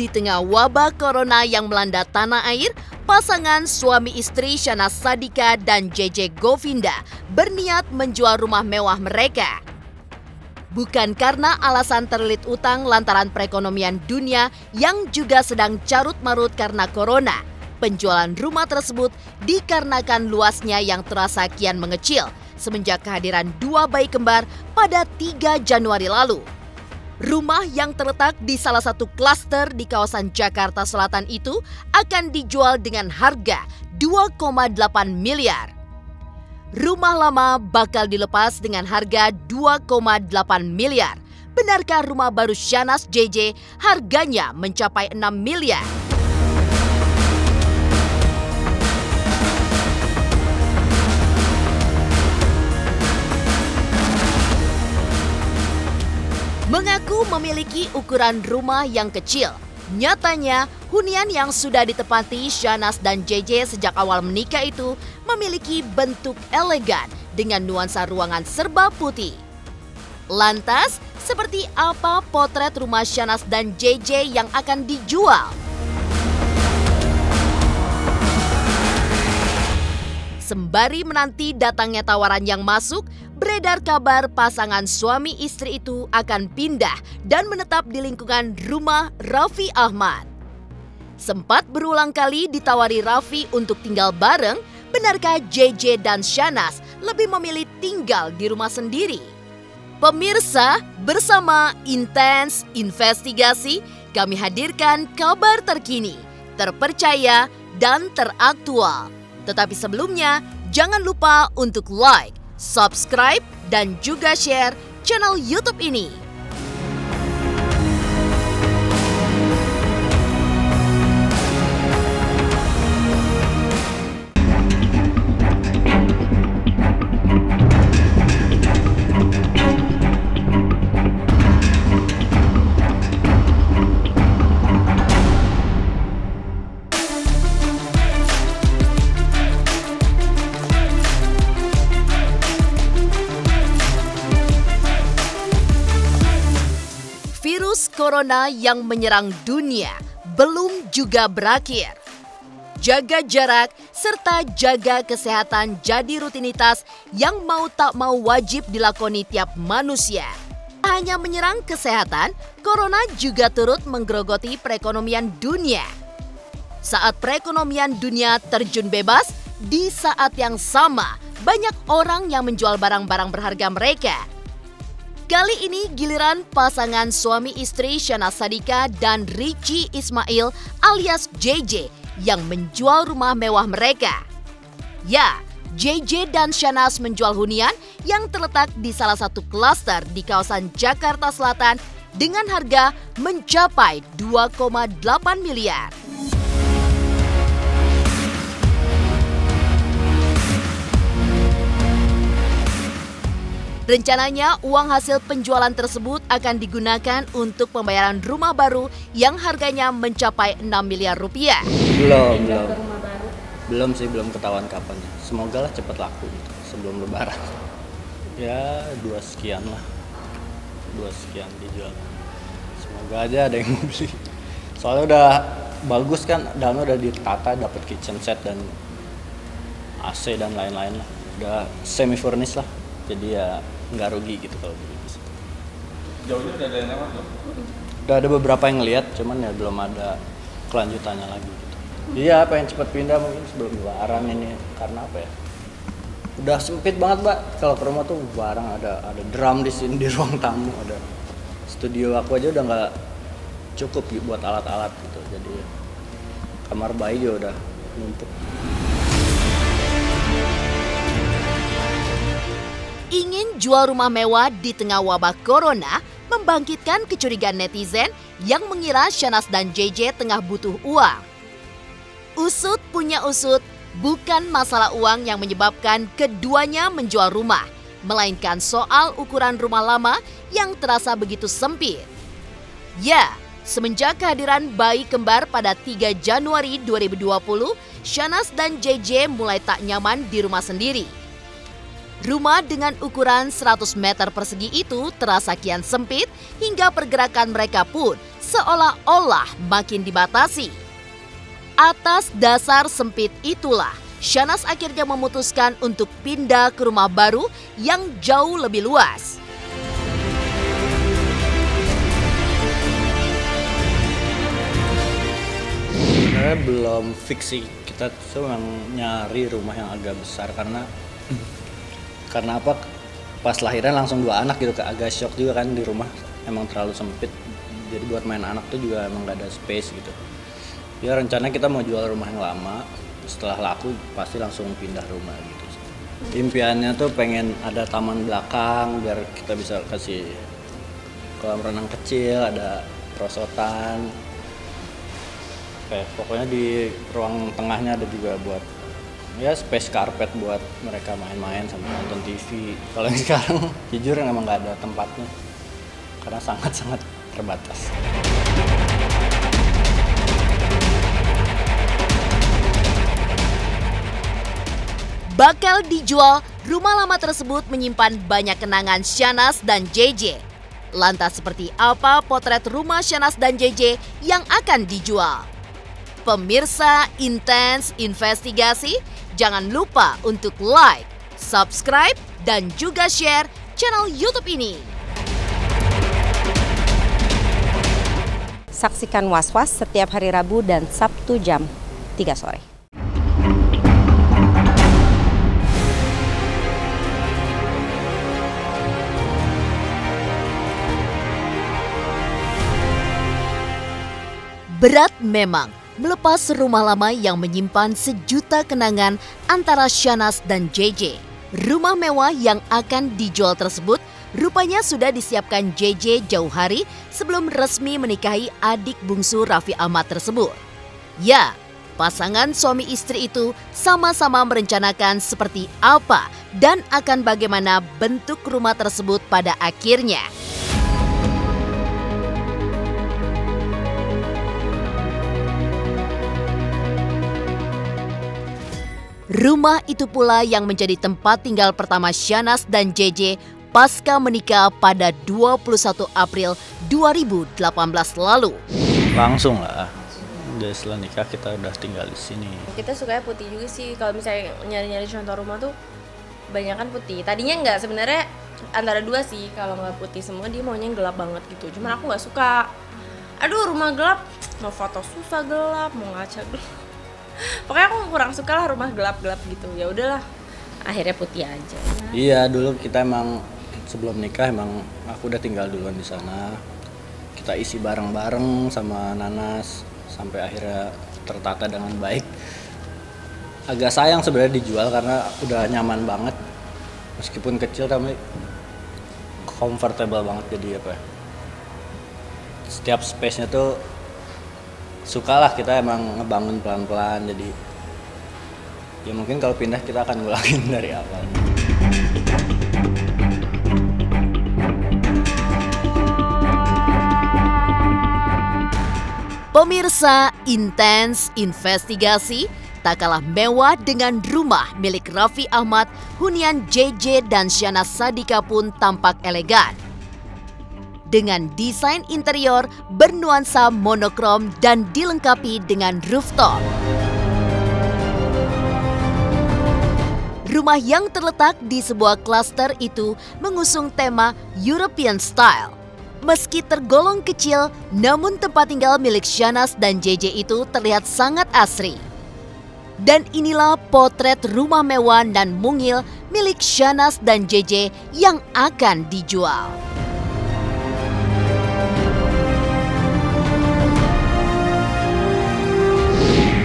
Di tengah wabah corona yang melanda tanah air, pasangan suami istri Syahnaz Sadiqah dan JJ Govinda berniat menjual rumah mewah mereka. Bukan karena alasan terlilit utang lantaran perekonomian dunia yang juga sedang carut-marut karena corona. Penjualan rumah tersebut dikarenakan luasnya yang terasa kian mengecil semenjak kehadiran dua bayi kembar pada 3 Januari lalu. Rumah yang terletak di salah satu klaster di kawasan Jakarta Selatan itu akan dijual dengan harga 2,8 miliar. Rumah lama bakal dilepas dengan harga 2,8 miliar. Benarkah rumah baru Syahnaz JJ harganya mencapai 6 miliar? Mengaku memiliki ukuran rumah yang kecil. Nyatanya, hunian yang sudah ditempati Syahnaz dan JJ sejak awal menikah itu memiliki bentuk elegan dengan nuansa ruangan serba putih. Lantas, seperti apa potret rumah Syahnaz dan JJ yang akan dijual? Sembari menanti datangnya tawaran yang masuk, beredar kabar pasangan suami istri itu akan pindah dan menetap di lingkungan rumah Raffi Ahmad. Sempat berulang kali ditawari Raffi untuk tinggal bareng, benarkah JJ dan Syahnaz lebih memilih tinggal di rumah sendiri? Pemirsa, bersama Intens Investigasi, kami hadirkan kabar terkini, terpercaya, dan teraktual. Tetapi sebelumnya, jangan lupa untuk like, subscribe, dan juga share channel YouTube ini. Virus corona yang menyerang dunia belum juga berakhir. Jaga jarak serta jaga kesehatan jadi rutinitas yang mau tak mau wajib dilakoni tiap manusia. Tak hanya menyerang kesehatan, corona juga turut menggerogoti perekonomian dunia. Saat perekonomian dunia terjun bebas, di saat yang sama banyak orang yang menjual barang-barang berharga mereka. Kali ini giliran pasangan suami istri Syahnaz Sadiqah dan Richie Ismail alias JJ yang menjual rumah mewah mereka. Ya, JJ dan Syahnaz menjual hunian yang terletak di salah satu klaster di kawasan Jakarta Selatan dengan harga mencapai 2,8 miliar. Rencananya, uang hasil penjualan tersebut akan digunakan untuk pembayaran rumah baru yang harganya mencapai 6 miliar rupiah. Belum sih, belum ketahuan kapannya. Semoga lah cepat laku gitu, sebelum lebaran. Ya, 2 sekian lah. 2 sekian dijual. Semoga aja ada yang mau beli. Soalnya udah bagus kan, dalamnya udah ditata, dapat kitchen set dan AC dan lain-lain lah. Udah semi furnish lah. Jadi ya nggak rugi gitu kalau begitu. Jauhnya udah ada yang lewat loh? Udah ada beberapa yang ngeliat, cuman ya belum ada kelanjutannya lagi gitu. Iya, pengen cepat pindah mungkin sebelum lebaran ini. Karena apa ya? Udah sempit banget, Mbak. Kalau ke rumah tuh barang ada drum di sini di ruang tamu, ada studio aku aja udah nggak cukup buat alat-alat gitu. Jadi kamar bayi juga udah numpuk. Ingin jual rumah mewah di tengah wabah corona membangkitkan kecurigaan netizen yang mengira Syahnaz dan JJ tengah butuh uang. Usut punya usut, bukan masalah uang yang menyebabkan keduanya menjual rumah, melainkan soal ukuran rumah lama yang terasa begitu sempit. Ya, semenjak kehadiran bayi kembar pada 3 Januari 2020, Syahnaz dan JJ mulai tak nyaman di rumah sendiri. Rumah dengan ukuran 100 meter persegi itu terasa kian sempit hingga pergerakan mereka pun seolah-olah makin dibatasi. Atas dasar sempit itulah, Shahnaz akhirnya memutuskan untuk pindah ke rumah baru yang jauh lebih luas. Sebenarnya belum fix sih, kita tuh memang nyari rumah yang agak besar karena apa? Pas lahiran langsung 2 anak gitu, agak shock juga kan di rumah, emang terlalu sempit. Jadi buat main anak tuh juga emang gak ada space gitu. Ya rencana kita mau jual rumah yang lama, setelah laku pasti langsung pindah rumah gitu. Impiannya tuh pengen ada taman belakang biar kita bisa kasih kolam renang kecil, ada perosotan. Pokoknya di ruang tengahnya ada juga buat ya space carpet buat mereka main-main sambil nonton TV. Kalau yang sekarang jujur emang nggak ada tempatnya karena sangat-sangat terbatas. Bakal dijual, rumah lama tersebut menyimpan banyak kenangan Shahnaz dan JJ. Lantas seperti apa potret rumah Shahnaz dan JJ yang akan dijual? Pemirsa Intens Investigasi, jangan lupa untuk like, subscribe, dan juga share channel YouTube ini. Saksikan Was-Was setiap hari Rabu dan Sabtu jam 3 sore. Berat memang melepas rumah lama yang menyimpan sejuta kenangan antara Shahnaz dan JJ. Rumah mewah yang akan dijual tersebut rupanya sudah disiapkan JJ jauh hari sebelum resmi menikahi adik bungsu Raffi Ahmad tersebut. Ya, pasangan suami istri itu sama-sama merencanakan seperti apa dan akan bagaimana bentuk rumah tersebut pada akhirnya. Rumah itu pula yang menjadi tempat tinggal pertama Shahnaz dan JJ pasca menikah pada 21 April 2018 lalu. Langsung lah, dari setelah nikah kita udah tinggal di sini. Kita sukanya putih juga sih, kalau misalnya nyari-nyari contoh rumah tuh banyakan putih. Tadinya enggak, sebenarnya antara dua sih, kalau nggak putih semua dia maunya yang gelap banget gitu. Cuman aku nggak suka. Aduh rumah gelap, mau foto susah gelap, mau ngaca gelap. Pokoknya aku kurang suka lah rumah gelap-gelap gitu. Ya udahlah, akhirnya putih aja. Iya, dulu kita emang sebelum nikah emang aku udah tinggal duluan di sana. Kita isi bareng-bareng sama Nanas sampai akhirnya tertata dengan baik. Agak sayang sebenarnya dijual karena udah nyaman banget. Meskipun kecil tapi comfortable banget, jadi apa ya? Setiap space-nya tuh sukalah, kita emang ngebangun pelan-pelan, jadi ya mungkin kalau pindah kita akan ngulangin dari awal. Pemirsa Intens Investigasi, tak kalah mewah dengan rumah milik Raffi Ahmad, hunian JJ dan Shahnaz Sadiqah pun tampak elegan. Dengan desain interior bernuansa monokrom dan dilengkapi dengan rooftop. Rumah yang terletak di sebuah klaster itu mengusung tema European Style. Meski tergolong kecil, namun tempat tinggal milik Shahnaz dan JJ itu terlihat sangat asri. Dan inilah potret rumah mewah dan mungil milik Shahnaz dan JJ yang akan dijual.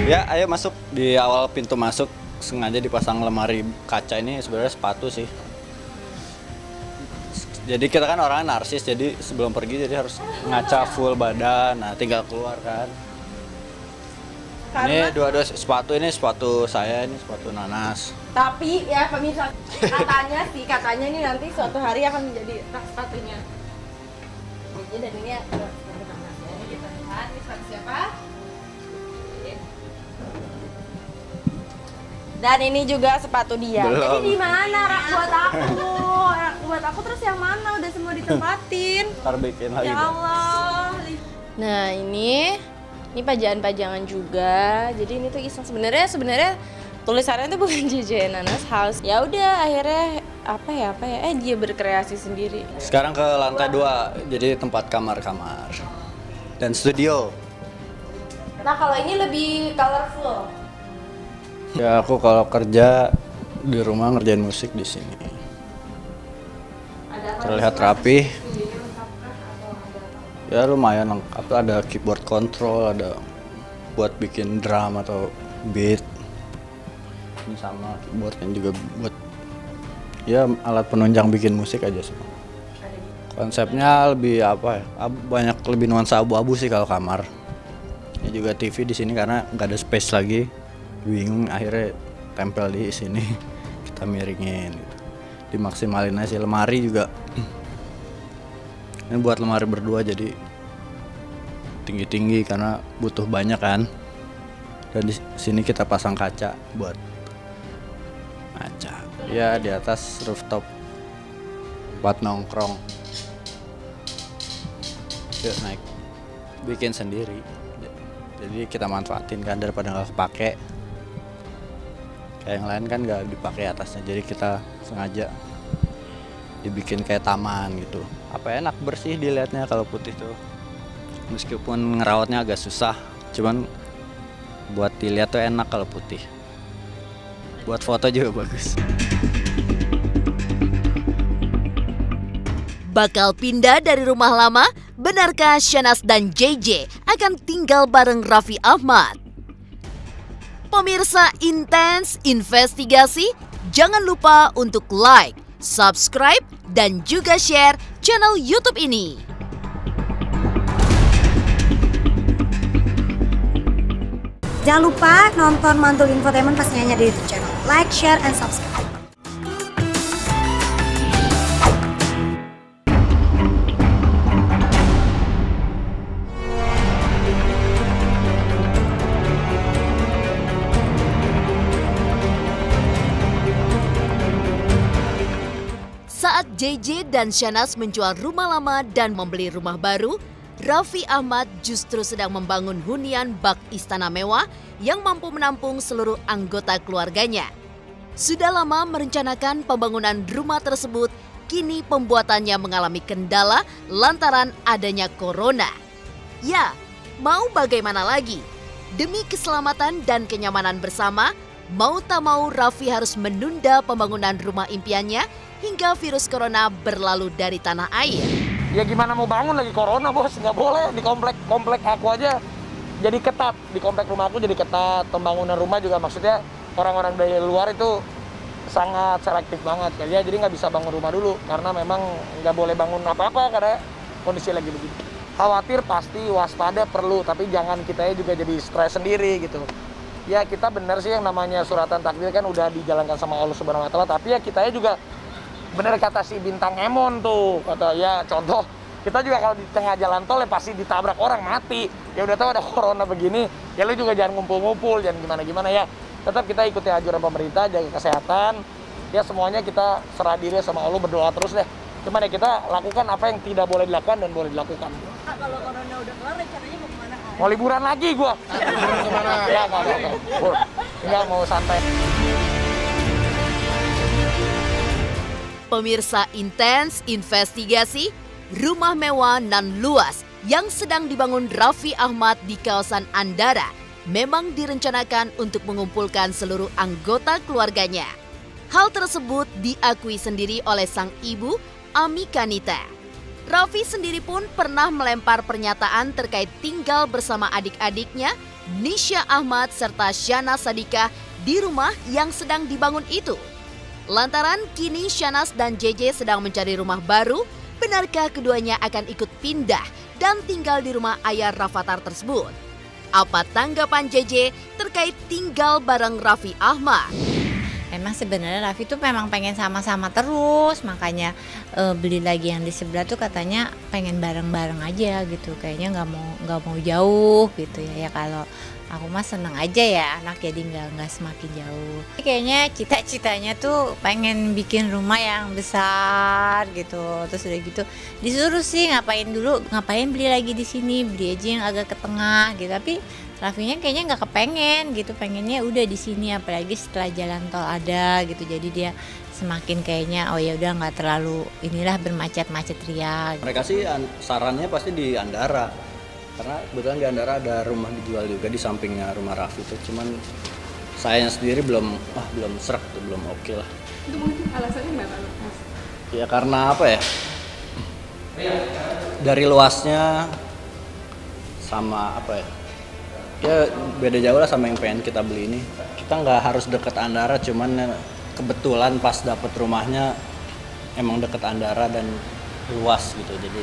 Ya, ayo masuk. Di awal pintu masuk sengaja dipasang lemari kaca, ini sebenarnya sepatu sih. Jadi kita kan orangnya narsis, jadi sebelum pergi jadi harus ngaca full badan. Nah, tinggal keluar kan. Karena ini dua-dua sepatu, ini sepatu saya, ini sepatu Nanas. Tapi ya pemirsa, katanya ini nanti suatu hari akan menjadi rak sepatunya. Jadi dan ini sepatu Nanas. Ini kita lihat, ini sepatu siapa? Dan ini juga sepatu dia. Belum. Jadi di mana rak buat aku? Rak buat aku terus yang mana? Udah semua ditempatin. Ntar bikin lagi. Ya dong. Allah. Nah ini pajangan-pajangan juga. Jadi ini tuh iseng sebenarnya tulisannya tuh bukan JJ Nanas House. Ya udah akhirnya apa ya? Dia berkreasi sendiri. Sekarang ke lantai 2, jadi tempat kamar-kamar dan studio. Nah kalau ini lebih colorful. Ya aku kalau kerja di rumah ngerjain musik di sini. Terlihat rapi. Ya lumayan lengkap, ada keyboard control, ada buat bikin drum atau beat. Ini sama keyboardnya juga buat ya alat penunjang bikin musik aja semua. Konsepnya lebih apa ya? Banyak lebih nuansa abu-abu sih kalau kamar. Ini juga TV di sini karena nggak ada space lagi. Bingung akhirnya tempel di sini. Kita miringin gitu. Dimaksimalin aja sih. Lemari juga. Ini buat lemari berdua jadi tinggi-tinggi karena butuh banyak kan. Dan di sini kita pasang kaca buat ngaca. Ya di atas rooftop buat nongkrong. Yuk naik. Bikin sendiri. Jadi kita manfaatin kan daripada nggak kepake. Kayak yang lain kan nggak dipakai atasnya. Jadi kita sengaja dibikin kayak taman gitu. Apa enak bersih dilihatnya kalau putih tuh. Meskipun ngerawatnya agak susah, cuman buat dilihat tuh enak kalau putih. Buat foto juga bagus. Bakal pindah dari rumah lama, benarkah Shanaz dan JJ akan tinggal bareng Raffi Ahmad? Pemirsa Intens Investigasi, jangan lupa untuk like, subscribe, dan juga share channel YouTube ini. Jangan lupa nonton Mantul Infotainment pastinya di YouTube channel. Like, share, and subscribe. Saat JJ dan Shanaz menjual rumah lama dan membeli rumah baru, Raffi Ahmad justru sedang membangun hunian bak istana mewah yang mampu menampung seluruh anggota keluarganya. Sudah lama merencanakan pembangunan rumah tersebut, kini pembuatannya mengalami kendala lantaran adanya corona. Ya, mau bagaimana lagi? Demi keselamatan dan kenyamanan bersama, mau tak mau Raffi harus menunda pembangunan rumah impiannya hingga virus corona berlalu dari tanah air. Ya gimana mau bangun lagi corona bos, nggak boleh di komplek aku aja jadi ketat, di komplek rumah aku jadi ketat, pembangunan rumah juga maksudnya orang-orang dari luar itu sangat selektif banget ya, jadi nggak bisa bangun rumah dulu karena memang nggak boleh bangun apa-apa karena kondisi lagi begitu. Khawatir pasti, waspada perlu, tapi jangan kita juga jadi stres sendiri gitu. Ya kita benar sih yang namanya suratan takdir kan udah dijalankan sama Allah Subhanahu Wa Taala, tapi ya kita juga bener kata si Bintang Emon tuh, kata ya contoh kita juga kalau di tengah jalan tol ya pasti ditabrak orang mati. Ya udah tahu ada corona begini, ya lu juga jangan ngumpul-ngumpul, jangan gimana-gimana ya. Tetap kita ikuti anjuran pemerintah, jaga kesehatan. Ya semuanya kita serah diri sama Allah, berdoa terus deh. Cuman ya kita lakukan apa yang tidak boleh dilakukan dan boleh dilakukan. Kalau corona udah kelar, rencananya mau kemana? Mau liburan lagi gua. Liburan kemana? Ya nggak mau santai. Pemirsa Intens Investigasi, rumah mewah nan luas yang sedang dibangun Raffi Ahmad di kawasan Andara memang direncanakan untuk mengumpulkan seluruh anggota keluarganya. Hal tersebut diakui sendiri oleh sang ibu, Ami Kanita. Raffi sendiri pun pernah melempar pernyataan terkait tinggal bersama adik-adiknya, Nisha Ahmad serta Shanaz Sadiqah di rumah yang sedang dibangun itu. Lantaran kini Shanaz dan JJ sedang mencari rumah baru, benarkah keduanya akan ikut pindah dan tinggal di rumah ayah Rafathar tersebut? Apa tanggapan JJ terkait tinggal bareng Raffi Ahmad? Memang sebenarnya Raffi tuh memang pengen sama-sama terus, makanya beli lagi yang di sebelah tuh katanya pengen bareng-bareng aja gitu, kayaknya nggak mau jauh gitu ya. Ya kalau aku mah seneng aja ya anak jadi nggak semakin jauh. Kayaknya cita-citanya tuh pengen bikin rumah yang besar gitu. Terus udah gitu disuruh sih ngapain beli lagi di sini, beli aja yang agak ke tengah gitu. Tapi Raffinya kayaknya nggak kepengen gitu, pengennya udah di sini, apalagi setelah jalan tol ada gitu. Jadi dia semakin kayaknya oh ya udah nggak terlalu inilah bermacet-macet ria. Mereka sih sarannya pasti di Andara, karena kebetulan di Andara ada rumah dijual juga di sampingnya rumah Raffi tuh. Cuman sayanya sendiri belum serak tuh, belum oke lah. Itu mungkin alasannya kenapa, Mas? Ya karena apa ya? Dari luasnya sama apa ya? Ya beda jauh lah sama yang pengen kita beli ini. Kita nggak harus deket Andara, cuman kebetulan pas dapet rumahnya emang deket Andara dan luas gitu. Jadi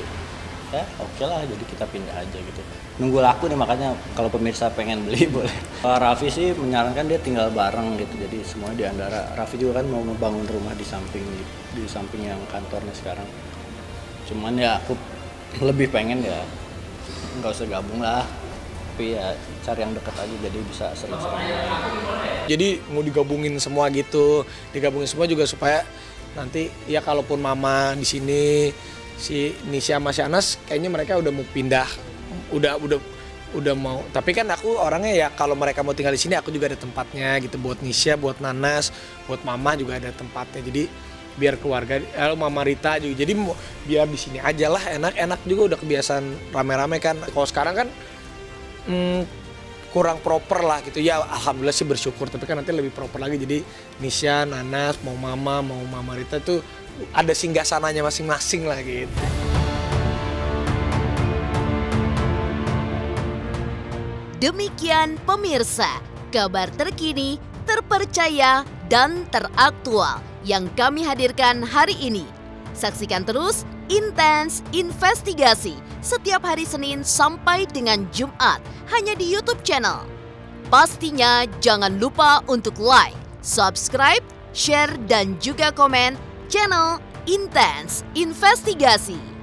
ya oke lah, jadi kita pindah aja gitu. Nunggu laku nih, makanya kalau pemirsa pengen beli boleh. Raffi sih menyarankan dia tinggal bareng gitu, jadi semuanya di Andara. Raffi juga kan mau ngebangun rumah di samping yang kantornya sekarang. Cuman ya aku lebih pengen ya nggak usah gabung lah, tapi ya cari yang deket aja jadi bisa sering-sering. Jadi mau digabungin semua gitu, digabungin semua juga supaya nanti ya kalaupun mama di sini, si Nisha sama si Anas kayaknya mereka udah mau pindah, udah mau. Tapi kan aku orangnya ya kalau mereka mau tinggal di sini aku juga ada tempatnya gitu, buat Nisha, buat Nanas, buat mama juga ada tempatnya. Jadi biar keluarga, Mama Rita juga. Jadi biar di sini aja lah, enak juga, udah kebiasaan rame-rame kan. Kalau sekarang kan kurang proper lah gitu ya, alhamdulillah sih bersyukur, tapi kan nanti lebih proper lagi. Jadi Nisha, Nanas, mau Mama Rita tuh ada singgah sananya masing-masing lah gitu. Demikian pemirsa, kabar terkini, terpercaya, dan teraktual yang kami hadirkan hari ini. Saksikan terus Intens Investigasi setiap hari Senin sampai dengan Jumat hanya di YouTube channel. Pastinya jangan lupa untuk like, subscribe, share, dan juga komen channel Intens Investigasi.